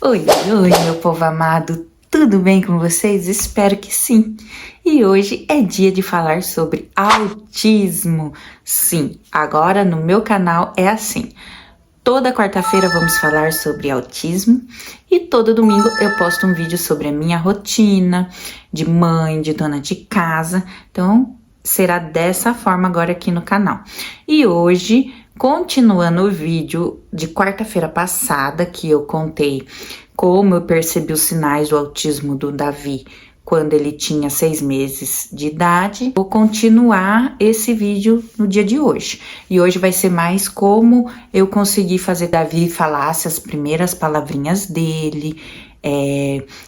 Oi, oi, meu povo amado, tudo bem com vocês? Espero que sim. E hoje é dia de falar sobre autismo. Sim, agora no meu canal é assim. Toda quarta-feira vamos falar sobre autismo e todo domingo eu posto um vídeo sobre a minha rotina de mãe, de dona de casa. Então, será dessa forma agora aqui no canal. E hoje, continuando o vídeo de quarta-feira passada, que eu contei como eu percebi os sinais do autismo do Davi quando ele tinha 6 meses de idade, vou continuar esse vídeo no dia de hoje. E hoje vai ser mais como eu consegui fazer Davi falasse as primeiras palavrinhas dele,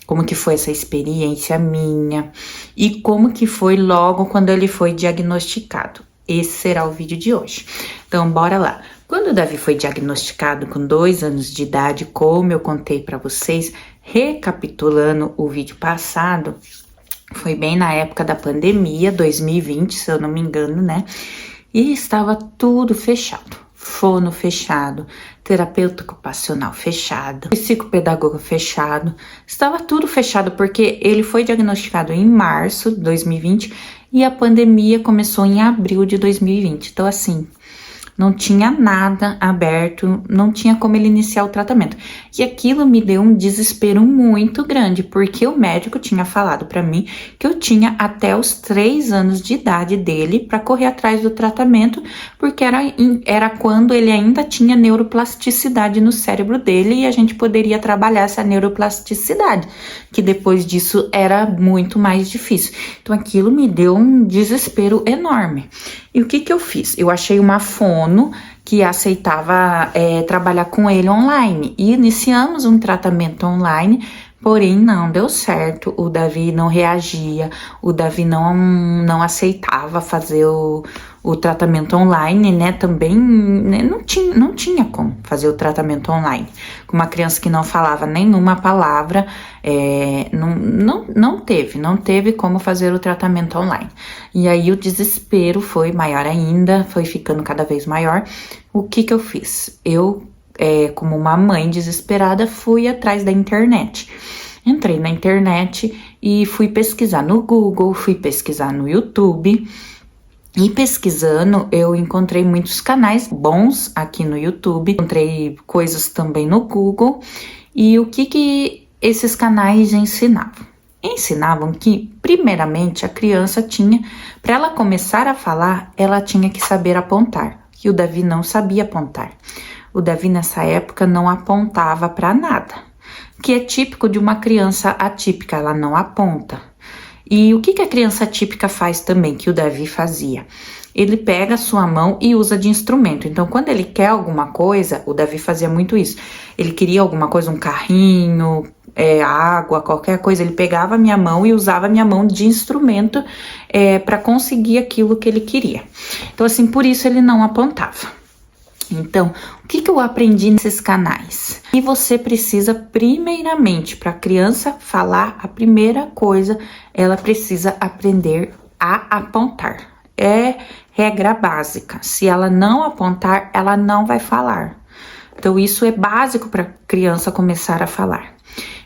como que foi essa experiência minha e como que foi logo quando ele foi diagnosticado. Esse será o vídeo de hoje. Então, bora lá. Quando o Davi foi diagnosticado com 2 anos de idade, como eu contei para vocês, recapitulando o vídeo passado, foi bem na época da pandemia, 2020, se eu não me engano, né? E estava tudo fechado. Fono fechado, terapeuta ocupacional fechado, psicopedagogo fechado, estava tudo fechado porque ele foi diagnosticado em março de 2020 e a pandemia começou em abril de 2020. Então, assim, não tinha nada aberto, não tinha como ele iniciar o tratamento. E aquilo me deu um desespero muito grande, porque o médico tinha falado para mim que eu tinha até os 3 anos de idade dele para correr atrás do tratamento, porque era quando ele ainda tinha neuroplasticidade no cérebro dele e a gente poderia trabalhar essa neuroplasticidade, que depois disso era muito mais difícil. Então aquilo me deu um desespero enorme. E o que eu fiz? Eu achei uma fono que aceitava trabalhar com ele online e iniciamos um tratamento online, porém não deu certo, o Davi não reagia, o Davi não aceitava fazer o tratamento online, né, também né, não tinha como fazer o tratamento online, com uma criança que não falava nenhuma palavra, não teve como fazer o tratamento online, e aí o desespero foi maior ainda, foi ficando cada vez maior. O que eu fiz? Eu, como uma mãe desesperada, fui atrás da internet. Entrei na internet e fui pesquisar no Google, fui pesquisar no YouTube. E pesquisando, eu encontrei muitos canais bons aqui no YouTube. Encontrei coisas também no Google. E o que esses canais ensinavam? Ensinavam que, primeiramente, a criança tinha, para ela começar a falar, ela tinha que saber apontar. E o Davi não sabia apontar. O Davi nessa época não apontava para nada, que é típico de uma criança atípica, ela não aponta. E o que a criança atípica faz também, que o Davi fazia? Ele pega a sua mão e usa de instrumento. Então, quando ele quer alguma coisa, o Davi fazia muito isso. Ele queria alguma coisa, um carrinho, água, qualquer coisa. Ele pegava a minha mão e usava a minha mão de instrumento para conseguir aquilo que ele queria. Então, assim, por isso ele não apontava. Então, o que eu aprendi nesses canais? E você precisa, primeiramente, para a criança falar, a primeira coisa, ela precisa aprender a apontar. É regra básica. Se ela não apontar, ela não vai falar. Então, isso é básico para a criança começar a falar.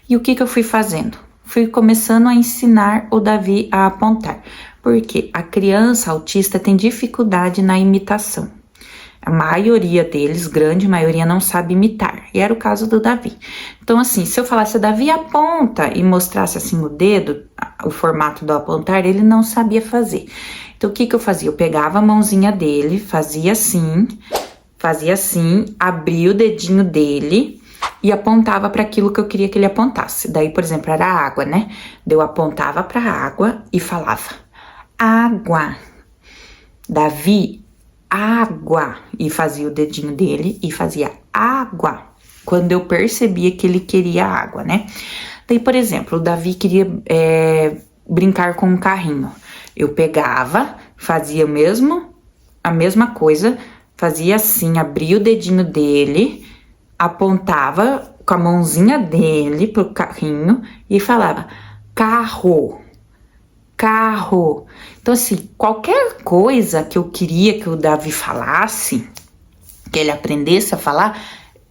E o que eu fui fazendo? Fui começando a ensinar o Davi a apontar. Porque a criança autista tem dificuldade na imitação. A maioria deles, grande maioria, não sabe imitar. E era o caso do Davi. Então, assim, se eu falasse, Davi aponta, e mostrasse assim o dedo, o formato do apontar, ele não sabia fazer. Então, o que eu fazia? Eu pegava a mãozinha dele, fazia assim, abria o dedinho dele e apontava para aquilo que eu queria que ele apontasse. Daí, por exemplo, era água, né? Eu apontava para a água e falava, água. Davi, água, e fazia o dedinho dele e fazia água, quando eu percebia que ele queria água, né? Daí, por exemplo, o Davi queria brincar com um carrinho. Eu pegava, fazia a mesma coisa, fazia assim, abria o dedinho dele, apontava com a mãozinha dele pro carrinho e falava, carro. Carro. Então, assim, qualquer coisa que eu queria que o Davi falasse, que ele aprendesse a falar,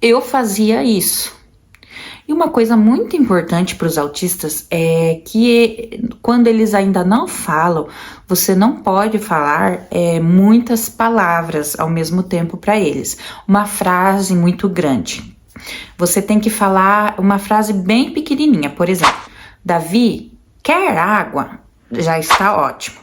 eu fazia isso. E uma coisa muito importante para os autistas é que quando eles ainda não falam, você não pode falar muitas palavras ao mesmo tempo para eles. Uma frase muito grande. Você tem que falar uma frase bem pequenininha. Por exemplo, Davi, quer água? Já está ótimo.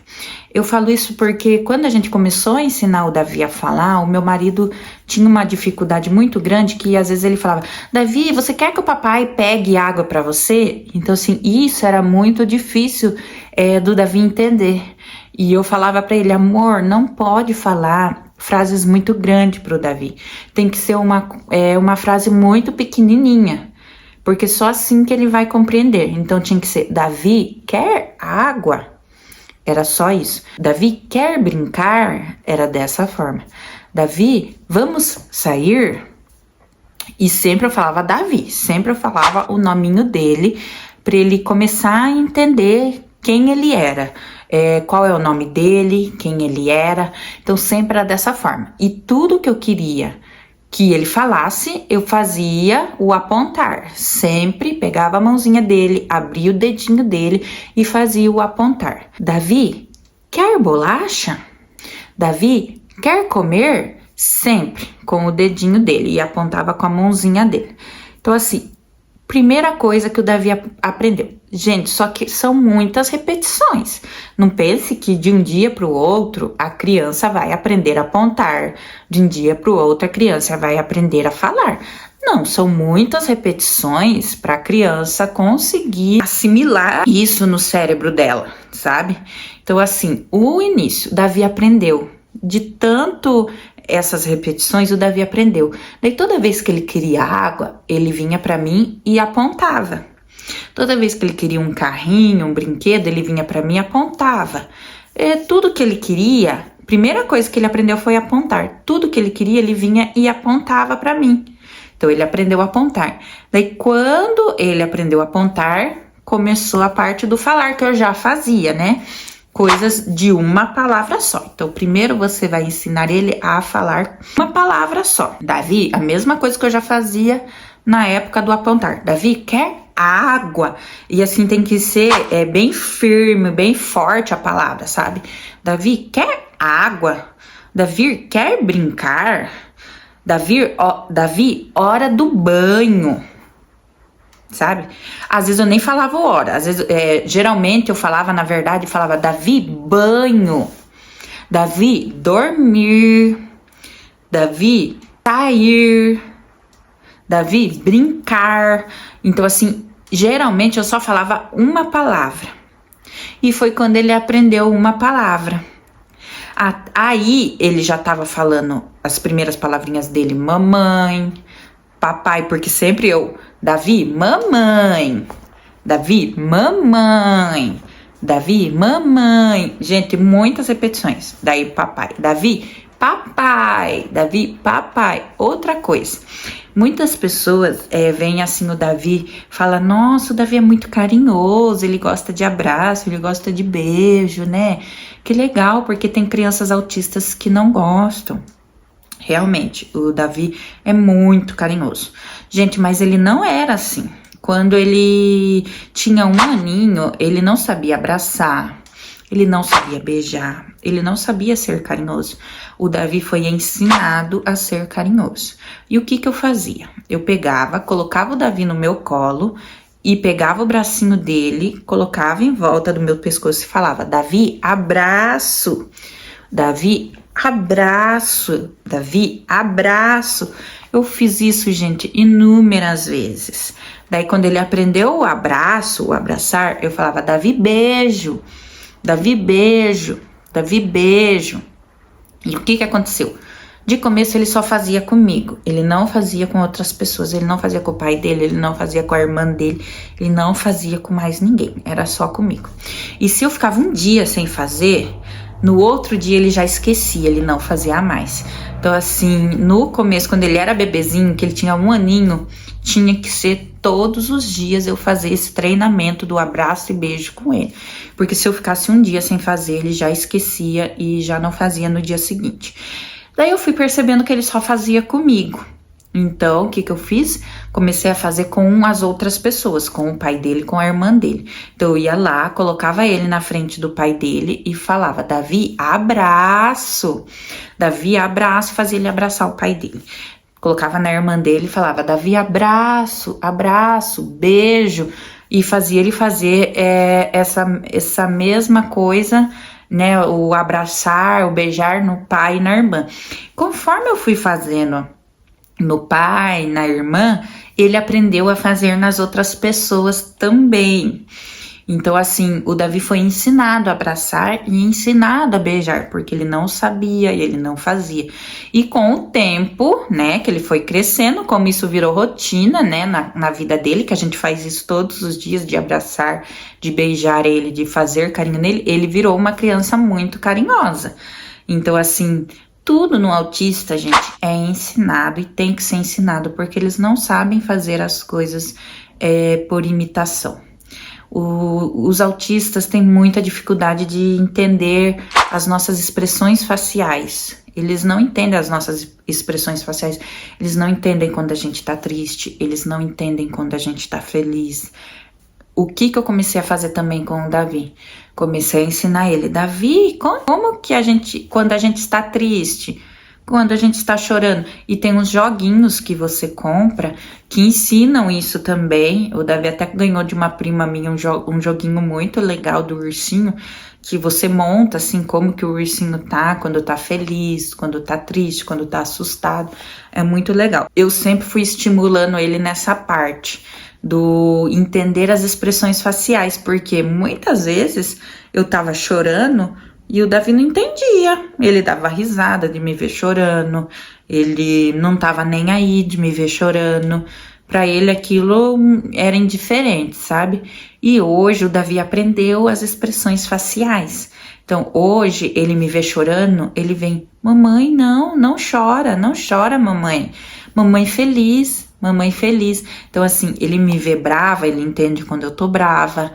Eu falo isso porque quando a gente começou a ensinar o Davi a falar, o meu marido tinha uma dificuldade muito grande que às vezes ele falava: Davi, você quer que o papai pegue água para você? Então assim, isso era muito difícil do Davi entender. E eu falava para ele: amor, não pode falar frases muito grandes para o Davi. Tem que ser uma frase muito pequenininha, porque só assim que ele vai compreender. Então tinha que ser: Davi, quer água? Era só isso. Davi, quer brincar? Era dessa forma. Davi, vamos sair? E sempre eu falava Davi, sempre eu falava o nominho dele, para ele começar a entender quem ele era, qual é o nome dele, quem ele era. Então sempre era dessa forma. E tudo que eu queria que ele falasse, eu fazia o apontar. Sempre pegava a mãozinha dele, abria o dedinho dele e fazia o apontar. Davi, quer bolacha? Davi, quer comer? Sempre com o dedinho dele e apontava com a mãozinha dele. Então assim, primeira coisa que o Davi aprendeu. Gente, só que são muitas repetições. Não pense que de um dia para o outro a criança vai aprender a apontar. De um dia para o outro a criança vai aprender a falar. Não, são muitas repetições para a criança conseguir assimilar isso no cérebro dela, sabe? Então assim, o início, Davi aprendeu. De tanto essas repetições, o Davi aprendeu. Daí toda vez que ele queria água, ele vinha para mim e apontava. Toda vez que ele queria um carrinho, um brinquedo, ele vinha para mim e apontava. Tudo que ele queria, primeira coisa que ele aprendeu foi apontar. Tudo que ele queria, ele vinha e apontava para mim. Então ele aprendeu a apontar. Daí quando ele aprendeu a apontar, começou a parte do falar que eu já fazia, né? Coisas de uma palavra só. Então, primeiro você vai ensinar ele a falar uma palavra só. Davi, a mesma coisa que eu já fazia na época do apontar. Davi, quer água? E assim tem que ser bem firme, bem forte a palavra, sabe? Davi, quer água? Davi, quer brincar? Davi, hora do banho. Sabe? Às vezes eu nem falava hora, às vezes, geralmente eu falava, na verdade, falava Davi, banho, Davi, dormir, Davi, sair, Davi, brincar. Então assim, geralmente eu só falava uma palavra. E foi quando ele aprendeu uma palavra. Aí ele já estava falando as primeiras palavrinhas dele, mamãe, papai, porque sempre eu, Davi, mamãe, Davi, mamãe, Davi, mamãe. Gente, muitas repetições. Daí papai, Davi, papai, Davi, papai. Outra coisa, muitas pessoas veem assim o Davi, fala: nossa, o Davi é muito carinhoso, ele gosta de abraço, ele gosta de beijo, né? Que legal, porque tem crianças autistas que não gostam. Realmente, o Davi é muito carinhoso. Gente, mas ele não era assim. Quando ele tinha 1 aninho, ele não sabia abraçar, ele não sabia beijar, ele não sabia ser carinhoso. O Davi foi ensinado a ser carinhoso. E o que eu fazia? Eu pegava, colocava o Davi no meu colo e pegava o bracinho dele, colocava em volta do meu pescoço e falava: Davi, abraço. Davi, abraço. Davi, abraço. Eu fiz isso, gente, inúmeras vezes. Daí, quando ele aprendeu o abraço, o abraçar, eu falava: Davi, beijo. Davi, beijo. Davi, beijo. E o que aconteceu? De começo, ele só fazia comigo. Ele não fazia com outras pessoas. Ele não fazia com o pai dele, ele não fazia com a irmã dele. Ele não fazia com mais ninguém. Era só comigo. E se eu ficava um dia sem fazer, no outro dia ele já esquecia, ele não fazia mais. Então assim, no começo, quando ele era bebezinho, que ele tinha 1 aninho, tinha que ser todos os dias eu fazer esse treinamento do abraço e beijo com ele. Porque se eu ficasse um dia sem fazer, ele já esquecia e já não fazia no dia seguinte. Daí eu fui percebendo que ele só fazia comigo. Então, o que que eu fiz? Comecei a fazer com as outras pessoas, com o pai dele, com a irmã dele. Então, eu ia lá, colocava ele na frente do pai dele e falava: Davi, abraço! Davi, abraço, fazia ele abraçar o pai dele. Colocava na irmã dele e falava: Davi, abraço, abraço, beijo. E fazia ele fazer essa mesma coisa, né? O abraçar, o beijar no pai e na irmã. Conforme eu fui fazendo no pai, na irmã, ele aprendeu a fazer nas outras pessoas também. Então, assim, o Davi foi ensinado a abraçar e ensinado a beijar, porque ele não sabia e ele não fazia. E com o tempo, né, que ele foi crescendo, como isso virou rotina, né, na vida dele, que a gente faz isso todos os dias, de abraçar, de beijar ele, de fazer carinho nele, ele virou uma criança muito carinhosa. Então, assim, tudo no autista, gente, é ensinado e tem que ser ensinado, porque eles não sabem fazer as coisas por imitação. Os autistas têm muita dificuldade de entender as nossas expressões faciais. Eles não entendem as nossas expressões faciais. Eles não entendem quando a gente tá triste. Eles não entendem quando a gente tá feliz. O que eu comecei a fazer também com o Davi? Comecei a ensinar ele: Davi, como que quando a gente está triste, quando a gente está chorando, e tem uns joguinhos que você compra que ensinam isso também. O Davi até ganhou de uma prima minha um joguinho muito legal do ursinho, que você monta assim como que o ursinho tá quando tá feliz, quando tá triste, quando tá assustado. É muito legal. Eu sempre fui estimulando ele nessa parte do entender as expressões faciais, porque muitas vezes eu tava chorando e o Davi não entendia. Ele dava risada de me ver chorando, ele não tava nem aí de me ver chorando. Pra ele aquilo era indiferente, sabe? E hoje o Davi aprendeu as expressões faciais. Então hoje ele me vê chorando, ele vem: mamãe, não chora, mamãe. Mamãe feliz, mamãe feliz. Então assim, ele me vê brava, ele entende quando eu tô brava.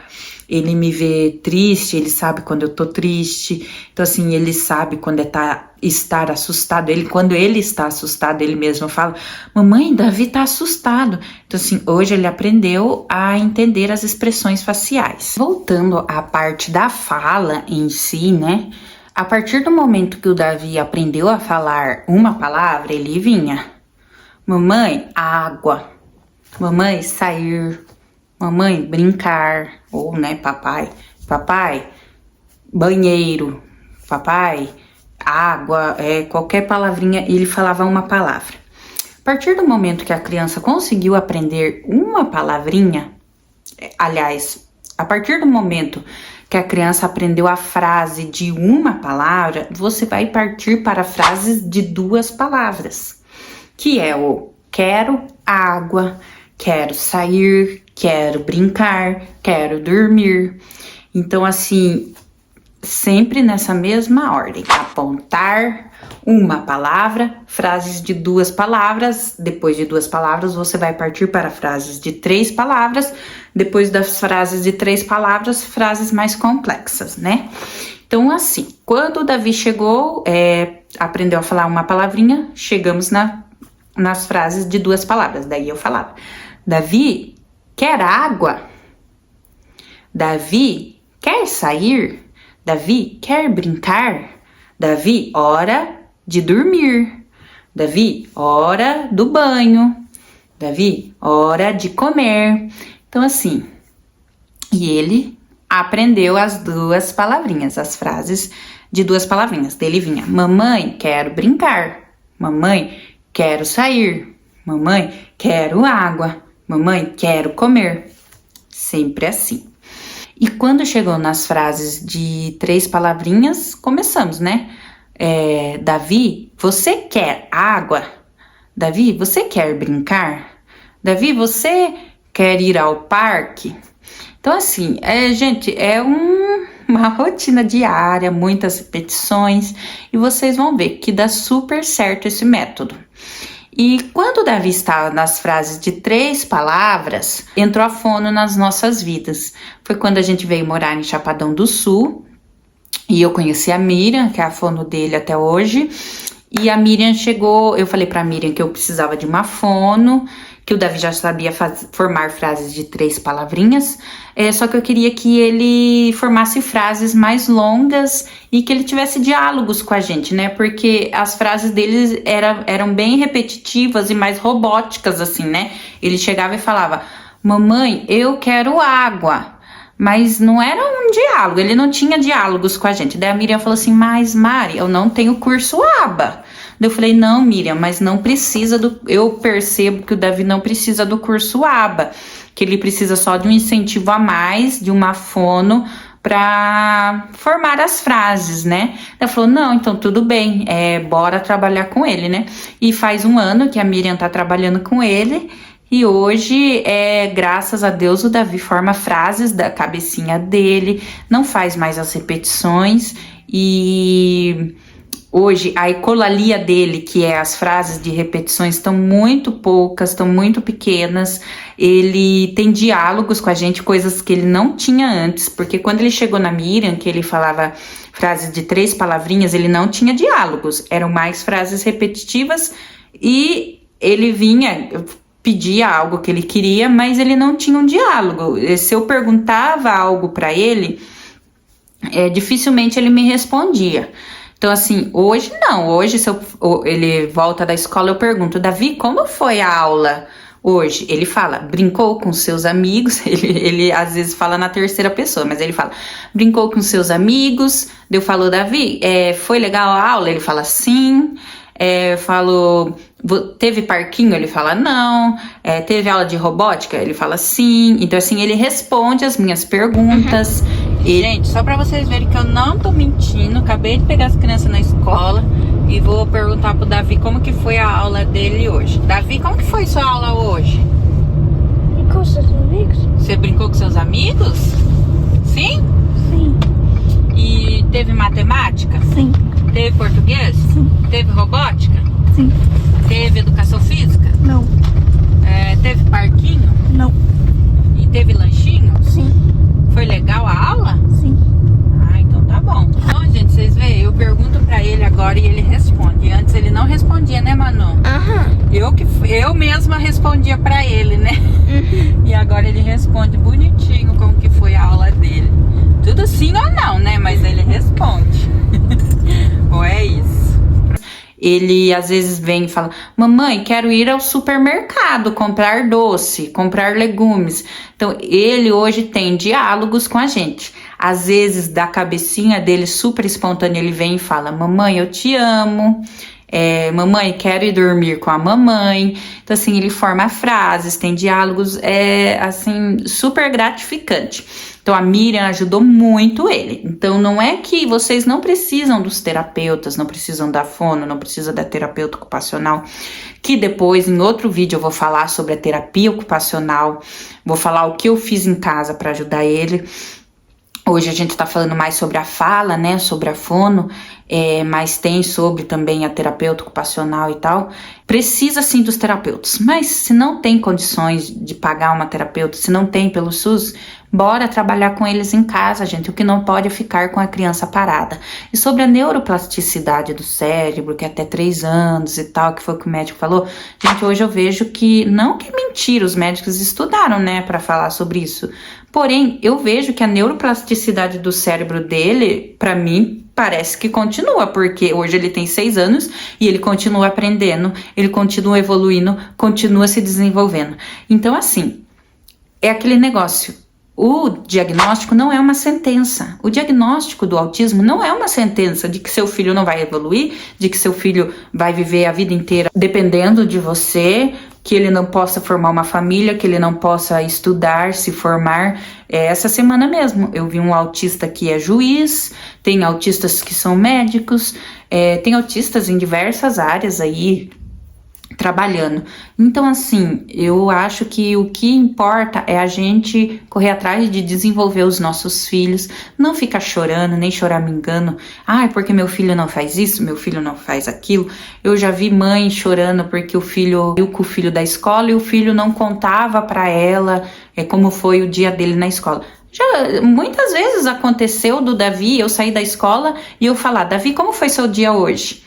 Ele me vê triste, ele sabe quando eu tô triste. Então, assim, ele sabe quando estar assustado. Quando ele está assustado, ele mesmo fala: mamãe, Davi tá assustado. Então, assim, hoje ele aprendeu a entender as expressões faciais. Voltando à parte da fala em si, né? A partir do momento que o Davi aprendeu a falar uma palavra, ele vinha: mamãe, água. Mamãe, sair. Mamãe, brincar. Ou, né, papai, banheiro, papai, água, qualquer palavrinha, ele falava uma palavra. A partir do momento que a criança conseguiu aprender uma palavrinha, aliás, a partir do momento que a criança aprendeu a frase de uma palavra, você vai partir para frases de duas palavras, que é o quero água, quero sair, quero brincar, quero dormir. Então, assim, sempre nessa mesma ordem: apontar uma palavra, frases de duas palavras. Depois de duas palavras, você vai partir para frases de 3 palavras. Depois das frases de 3 palavras, frases mais complexas, né? Então, assim, quando o Davi chegou, aprendeu a falar uma palavrinha, chegamos nas frases de 2 palavras. Daí eu falava: Davi, quer água? Davi, quer sair? Davi, quer brincar? Davi, hora de dormir. Davi, hora do banho. Davi, hora de comer. Então, assim, e ele aprendeu as 2 palavrinhas, as frases de 2 palavrinhas. Dele vinha: mamãe, quero brincar. Mamãe, quero sair. Mamãe, quero água. Mamãe, quero comer. Sempre assim. E quando chegou nas frases de 3 palavrinhas, começamos, né? Davi, você quer água? Davi, você quer brincar? Davi, você quer ir ao parque? Então, assim, gente, uma rotina diária, muitas repetições, e vocês vão ver que dá super certo esse método. E quando o Davi estava nas frases de 3 palavras, entrou a fono nas nossas vidas. Foi quando a gente veio morar em Chapadão do Sul, e eu conheci a Miriam, que é a fono dele até hoje, E a Miriam chegou, eu falei pra Miriam que eu precisava de uma fono, que o Davi já sabia formar frases de 3 palavrinhas, só que eu queria que ele formasse frases mais longas e que ele tivesse diálogos com a gente, né? Porque as frases dele eram bem repetitivas e mais robóticas, assim, né? Ele chegava e falava, mamãe, eu quero água. Mas não era um diálogo, ele não tinha diálogos com a gente. Daí a Miriam falou assim, mas Mari, eu não tenho curso ABA. Daí eu falei, não Miriam, mas não precisa eu percebo que o Davi não precisa do curso ABA, que ele precisa só de um incentivo a mais, de uma fono, para formar as frases, né? Ela falou, não, então tudo bem, bora trabalhar com ele, né? E faz 1 ano que a Miriam tá trabalhando com ele, e hoje, graças a Deus, o Davi forma frases da cabecinha dele, não faz mais as repetições, e hoje a ecolalia dele, que é as frases de repetições, estão muito poucas, estão muito pequenas. Ele tem diálogos com a gente, coisas que ele não tinha antes, porque quando ele chegou na Miriam, que ele falava frases de 3 palavrinhas, ele não tinha diálogos, eram mais frases repetitivas e ele pedia algo que ele queria, mas ele não tinha um diálogo. Se eu perguntava algo para ele, dificilmente ele me respondia. Então, assim, hoje não. Hoje, se ele volta da escola, eu pergunto, Davi, como foi a aula hoje? Ele fala, brincou com seus amigos. Ele às vezes fala na terceira pessoa, mas ele fala, brincou com seus amigos. Eu falo, Davi, foi legal a aula? Ele fala, sim. Falou, teve parquinho? Ele fala não. Teve aula de robótica? Ele fala sim. Então assim, ele responde as minhas perguntas. Gente, só pra vocês verem que eu não tô mentindo, acabei de pegar as crianças na escola e vou perguntar pro Davi como que foi a aula dele hoje. Davi, como que foi sua aula hoje? Brincou com seus amigos? Você brincou com seus amigos? Sim? Sim. E teve matemática? Sim. Teve português? Sim. Teve robótica? Sim. Teve educação física? Não. Teve parquinho? Não. E teve lanchinho? Sim. Foi legal a aula? Sim. Ah, então tá bom. Então, gente, vocês veem, eu pergunto pra ele agora e ele responde. Antes ele não respondia, né, Manu? Aham. Eu mesma respondia pra ele, né? Uhum. E agora ele responde bonitinho como que foi a aula dele. Tudo sim ou não, né? Mas ele responde. Ou é isso. Ele às vezes vem e fala, mamãe, quero ir ao supermercado, comprar doce, comprar legumes. Então ele hoje tem diálogos com a gente. Às vezes da cabecinha dele super espontâneo ele vem e fala, mamãe, eu te amo. Mamãe, quero ir dormir com a mamãe. Então assim, ele forma frases, tem diálogos, assim, super gratificante. Então a Miriam ajudou muito ele. Então não é que vocês não precisam dos terapeutas, não precisam da fono, não precisa da terapeuta ocupacional, que depois em outro vídeo eu vou falar sobre a terapia ocupacional, vou falar o que eu fiz em casa para ajudar ele. Hoje a gente tá falando mais sobre a fala, né, sobre a fono, mas tem sobre também a terapeuta ocupacional e tal. Precisa sim dos terapeutas, mas se não tem condições de pagar uma terapeuta, se não tem pelo SUS, bora trabalhar com eles em casa, gente. O que não pode é ficar com a criança parada. E sobre a neuroplasticidade do cérebro, que é até 3 anos e tal, que foi o que o médico falou, gente, hoje eu vejo que, não que é mentira, os médicos estudaram, né, para falar sobre isso. Porém, eu vejo que a neuroplasticidade do cérebro dele, para mim, parece que continua, porque hoje ele tem 6 anos e ele continua aprendendo, ele continua evoluindo, continua se desenvolvendo. Então, assim, é aquele negócio. O diagnóstico não é uma sentença. O diagnóstico do autismo não é uma sentença de que seu filho não vai evoluir, de que seu filho vai viver a vida inteira dependendo de você, que ele não possa formar uma família, que ele não possa estudar, se formar. Essa semana mesmo eu vi um autista que é juiz, tem autistas que são médicos, tem autistas em diversas áreas aí trabalhando. Então assim, eu acho que o que importa é a gente correr atrás de desenvolver os nossos filhos, não ficar chorando, nem choramingando, porque meu filho não faz isso, meu filho não faz aquilo. Eu já vi mãe chorando porque o filho viu com o filho da escola e o filho não contava para ela como foi o dia dele na escola. Já muitas vezes aconteceu do Davi, eu sair da escola e eu falar, Davi, como foi seu dia hoje?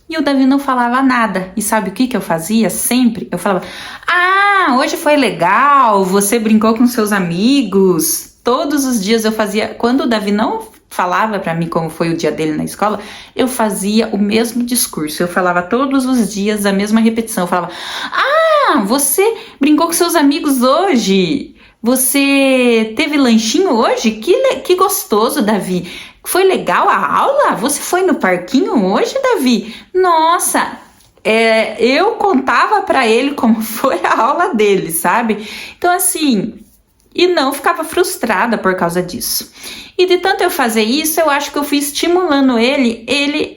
E o Davi não falava nada. E sabe o que eu fazia sempre? Eu falava: ah, hoje foi legal, você brincou com seus amigos. Todos os dias eu fazia. Quando o Davi não falava para mim como foi o dia dele na escola, eu fazia o mesmo discurso. Eu falava todos os dias a mesma repetição. Eu falava: ah, você brincou com seus amigos hoje? Você teve lanchinho hoje? Que gostoso, Davi. Foi legal a aula? Você foi no parquinho hoje, Davi? Nossa, eu contava para ele como foi a aula dele, sabe? Então, assim, e não ficava frustrada por causa disso. E de tanto eu fazer isso, eu acho que eu fui estimulando ele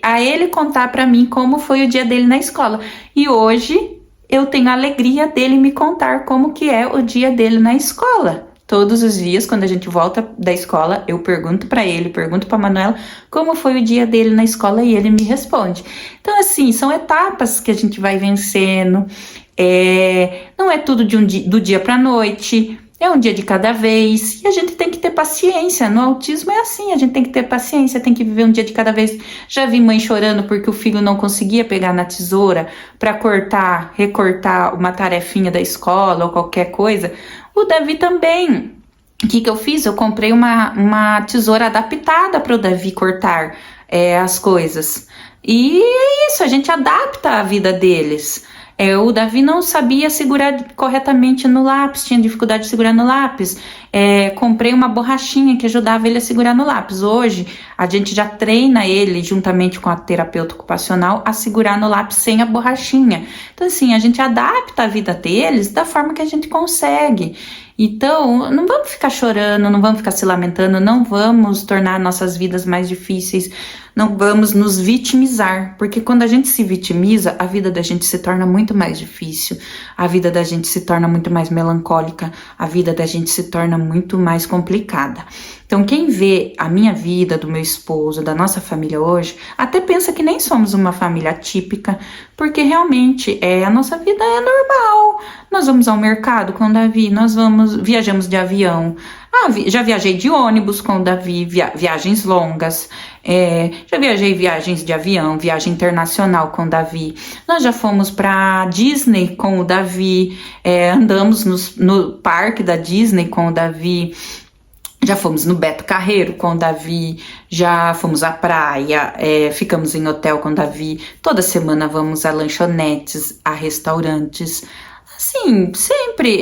contar para mim como foi o dia dele na escola. E hoje eu tenho a alegria dele me contar como que é o dia dele na escola. Todos os dias, quando a gente volta da escola, eu pergunto para ele, pergunto para Manuela como foi o dia dele na escola e ele me responde. Então, assim, são etapas que a gente vai vencendo. Não é tudo do dia para a noite. É um dia de cada vez e a gente tem que ter paciência. No autismo é assim, a gente tem que ter paciência, tem que viver um dia de cada vez. Já vi mãe chorando porque o filho não conseguia pegar na tesoura para recortar uma tarefinha da escola ou qualquer coisa. O Davi também. O que eu fiz? Eu comprei uma tesoura adaptada para o Davi cortar as coisas. E é isso, a gente adapta a vida deles. O Davi não sabia segurar corretamente no lápis, tinha dificuldade de segurar no lápis. Comprei uma borrachinha que ajudava ele a segurar no lápis. Hoje, a gente já treina ele, juntamente com a terapeuta ocupacional, a segurar no lápis sem a borrachinha. Então, assim, a gente adapta a vida deles da forma que a gente consegue. Então, não vamos ficar chorando, não vamos ficar se lamentando, não vamos tornar nossas vidas mais difíceis, não vamos nos vitimizar, porque quando a gente se vitimiza, a vida da gente se torna muito mais difícil, a vida da gente se torna muito mais melancólica, a vida da gente se torna muito mais complicada. Então, quem vê a minha vida, do meu esposo, da nossa família hoje, até pensa que nem somos uma família típica, porque realmente a nossa vida é normal. Nós vamos ao mercado com o Davi, viajamos de avião. Já viajei de ônibus com o Davi, viagens longas. Já viajei viagens de avião, viagem internacional com o Davi. Nós já fomos para Disney com o Davi, andamos no parque da Disney com o Davi. Já fomos no Beto Carreiro com o Davi, já fomos à praia, ficamos em hotel com o Davi. Toda semana vamos a lanchonetes, a restaurantes. Assim, sempre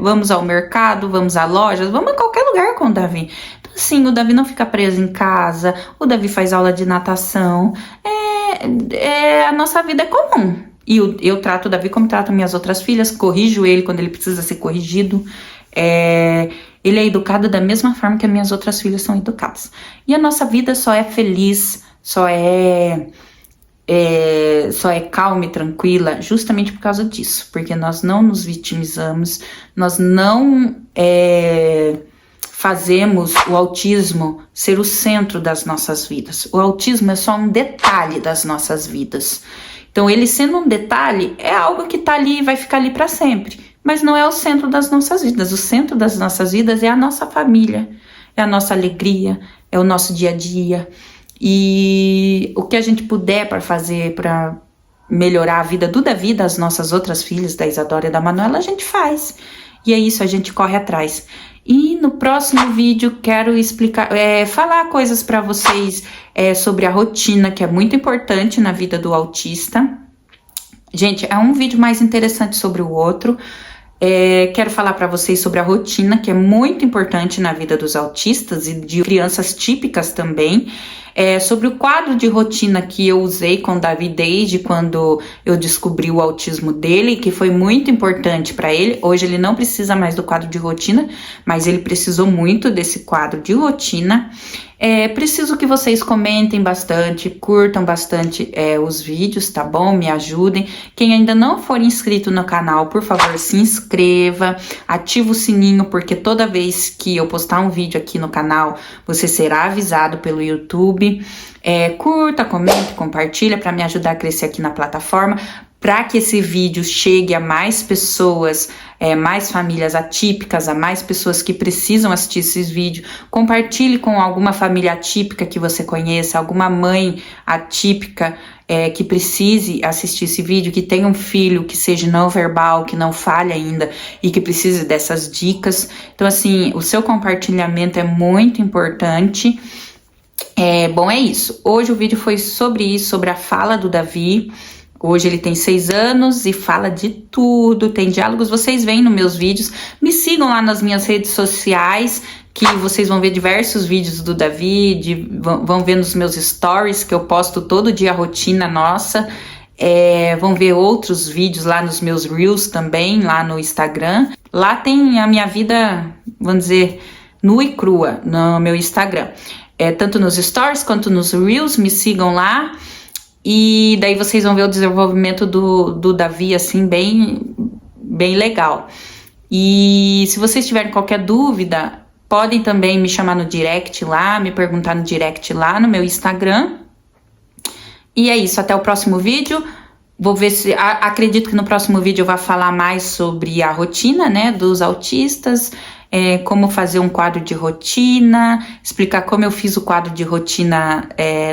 vamos ao mercado, vamos a lojas, vamos a qualquer lugar com o Davi. Então, assim, o Davi não fica preso em casa, o Davi faz aula de natação. A nossa vida é comum. E eu trato o Davi como trato minhas outras filhas, corrijo ele quando ele precisa ser corrigido. Ele é educado da mesma forma que as minhas outras filhas são educadas. E a nossa vida só é feliz, só é calma e tranquila justamente por causa disso. Porque nós não nos vitimizamos, nós não fazemos o autismo ser o centro das nossas vidas. O autismo é só um detalhe das nossas vidas. Então, ele sendo um detalhe, é algo que tá ali e vai ficar ali para sempre. Mas não é o centro das nossas vidas. O centro das nossas vidas é a nossa família, é a nossa alegria, é o nosso dia a dia. E o que a gente puder para fazer para melhorar a vida do Davi, das nossas outras filhas, da Isadora e da Manuela, a gente faz. E é isso, a gente corre atrás. E no próximo vídeo quero explicar, falar coisas para vocês sobre a rotina, que é muito importante na vida do autista. Gente, é um vídeo mais interessante sobre o outro. Quero falar para vocês sobre a rotina, que é muito importante na vida dos autistas e de crianças típicas também. Sobre o quadro de rotina que eu usei com o Davi desde quando eu descobri o autismo dele, que foi muito importante para ele. Hoje ele não precisa mais do quadro de rotina, mas ele precisou muito desse quadro de rotina. Preciso que vocês comentem bastante, curtam bastante os vídeos, tá bom? Me ajudem. Quem ainda não for inscrito no canal, por favor, se inscreva, ativa o sininho, porque toda vez que eu postar um vídeo aqui no canal, você será avisado pelo YouTube. Curta, comente, compartilha para me ajudar a crescer aqui na plataforma. para que esse vídeo chegue a mais pessoas, mais famílias atípicas, a mais pessoas que precisam assistir esses vídeos. Compartilhe com alguma família atípica que você conheça, alguma mãe atípica que precise assistir esse vídeo, que tenha um filho que seja não verbal, que não fale ainda e que precise dessas dicas. Então, assim, o seu compartilhamento é muito importante. Bom, é isso. Hoje o vídeo foi sobre isso, sobre a fala do Davi. Hoje ele tem 6 anos e fala de tudo, tem diálogos, vocês veem nos meus vídeos. Me sigam lá nas minhas redes sociais, que vocês vão ver diversos vídeos do Davi, vão ver nos meus stories, que eu posto todo dia a rotina nossa. Vão ver outros vídeos lá nos meus Reels também, lá no Instagram. Lá tem a minha vida, vamos dizer, nua e crua no meu Instagram. Tanto nos stories quanto nos Reels, me sigam lá. E daí vocês vão ver o desenvolvimento do Davi, assim, bem legal. E se vocês tiverem qualquer dúvida, podem também me chamar no direct lá, me perguntar no direct lá no meu Instagram. E é isso, até o próximo vídeo. Vou ver se... acredito que no próximo vídeo eu vou falar mais sobre a rotina, né, dos autistas, como fazer um quadro de rotina, explicar como eu fiz o quadro de rotina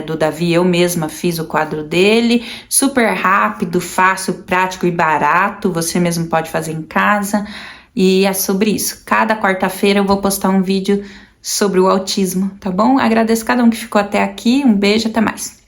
do Davi, eu mesma fiz o quadro dele, super rápido, fácil, prático e barato, você mesmo pode fazer em casa, e é sobre isso. Cada quarta-feira eu vou postar um vídeo sobre o autismo, tá bom? Agradeço cada um que ficou até aqui, um beijo, até mais.